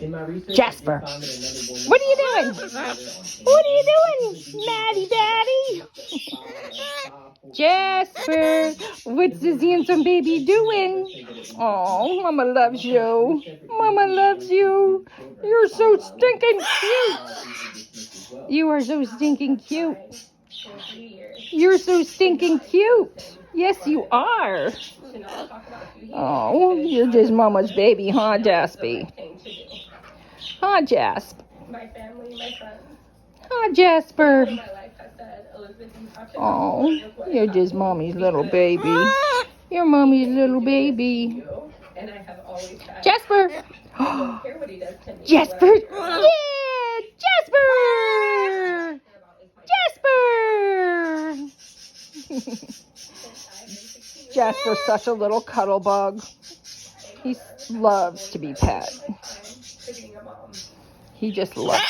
Jasper, what are you doing? What are you doing, Maddie Daddy? Jasper, what's this handsome baby doing? Oh, Mama loves you. Mama loves you. You're so stinking cute. You are so stinking cute. You're so stinking cute. Yes, you are. Oh, you're just Mama's baby, huh, Jasper? Huh, Jasper? Huh, Jasper? Oh, you're just Mommy's little baby. You're Mommy's little baby. Jasper! Jasper! Yeah! Jasper! Jasper! Jasper's such a little cuddle bug. He loves to be pet. He just loves